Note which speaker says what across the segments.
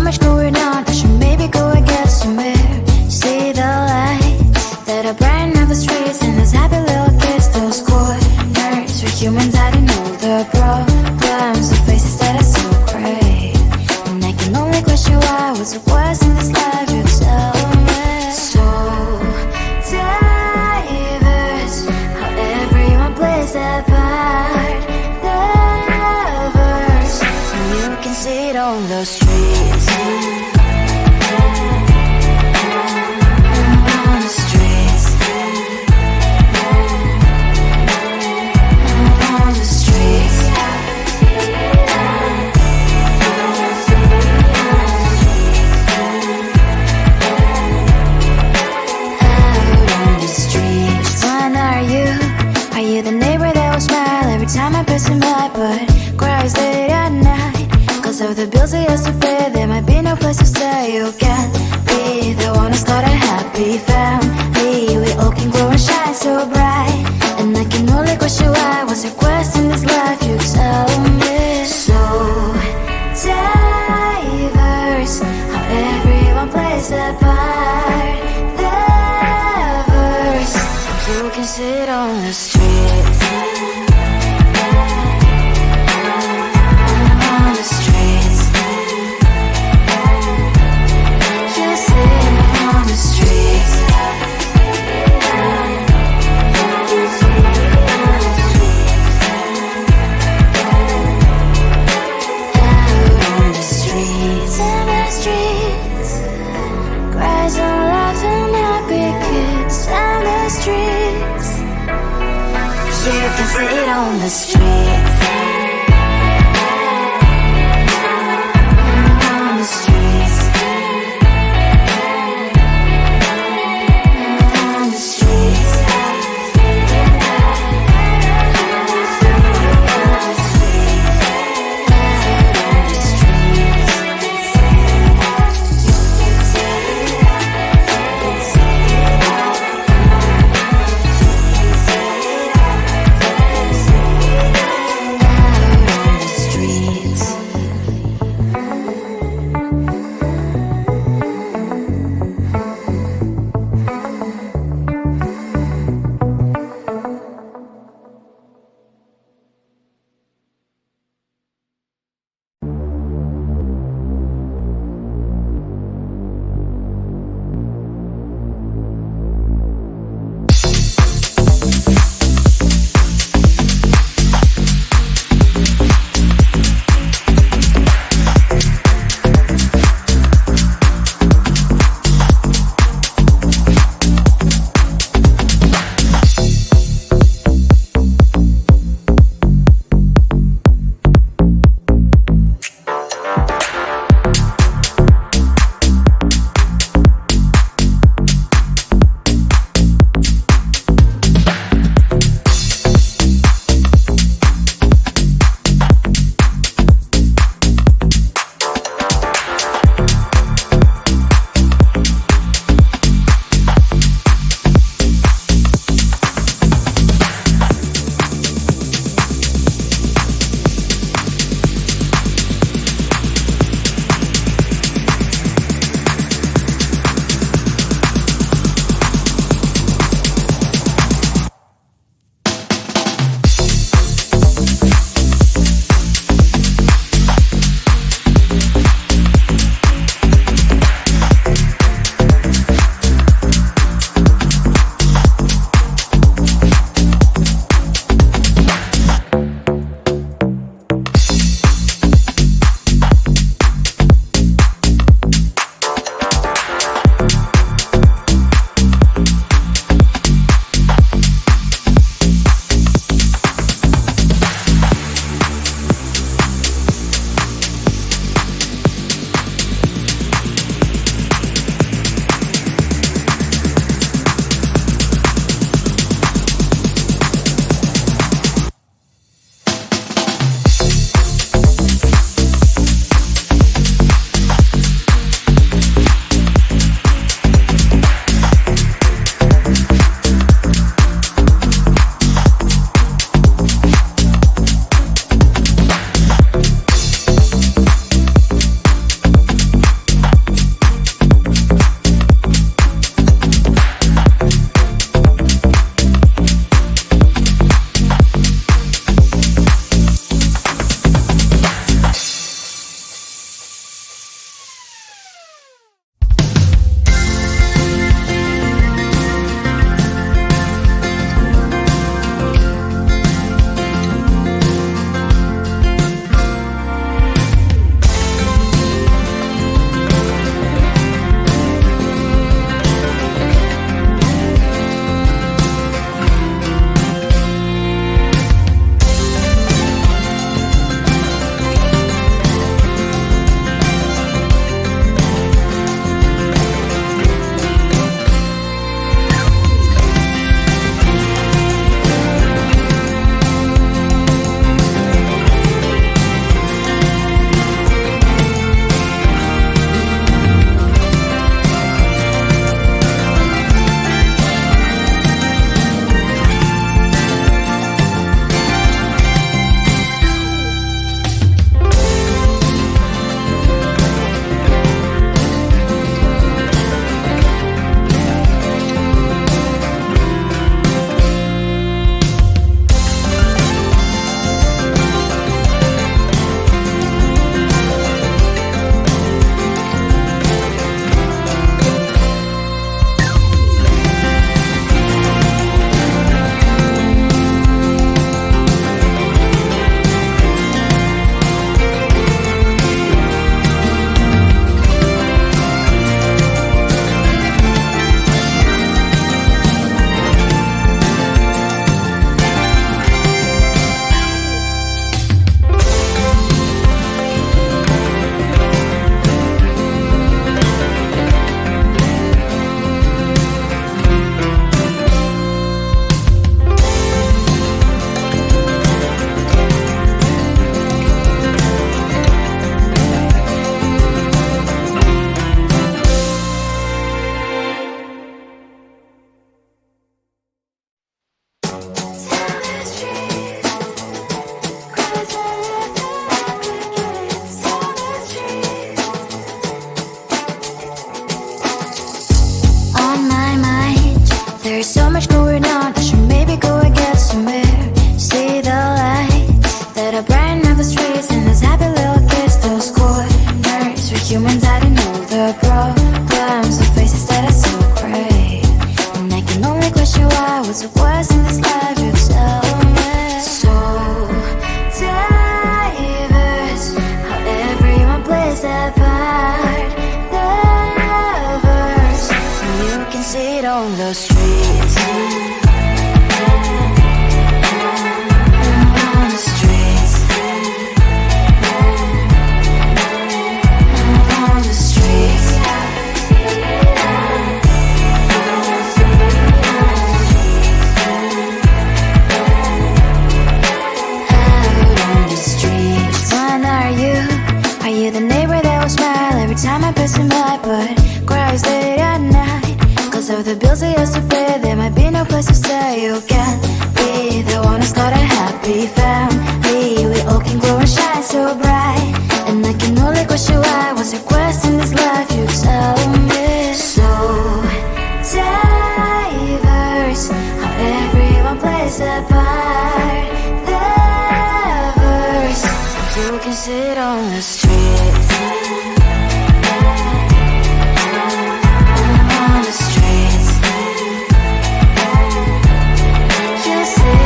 Speaker 1: much going on, I should maybe go and get some air. See the lights that are brighten up the streets, and those happy little kids, those corners where humans hiding all the problems, the places that are so great. And I can only question why, what's the worst in this life, you tell me. So diverse, how everyone plays their part. Diverse, and you can see it on the streets. On the streets. On the streets. Are you the neighbor that will smile every time I pass him by, but cries late at night? Cause of the bills he has to pay, there might be no place to stay. You can't be the one who's got a happy family. We all can glow and shine so bright, and I can only question why, what's your quest in this life, you tell me. So diverse, how everyone plays their part. Diverse, you can sit on the streets. On the streets. You sit on the streets. Out on the streets. In the streets. Cries and laughing happy kids. On the streets. You can see it on the streets. On the streets. On the streets. the streets. On the streets. On the streets. Are you the neighbor that will smile every time I pass him by, but cries late at night? Cause of the bills he has to pay, there might be no place to stay. You can't be the one who's got a happy family. We all can glow and shine so bright, and I can only question why. What's your quest in this life? You tell me. So diverse, how everyone plays their part. You can sit on the streets. On the streets. You sit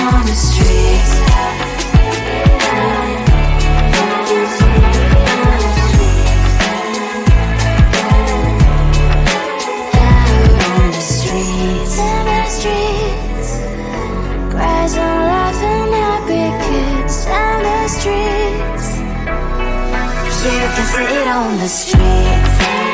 Speaker 1: on the streets. Out on the streets. In the streets. Cries and laughing happy kids. And the streets. You can sit on the streets.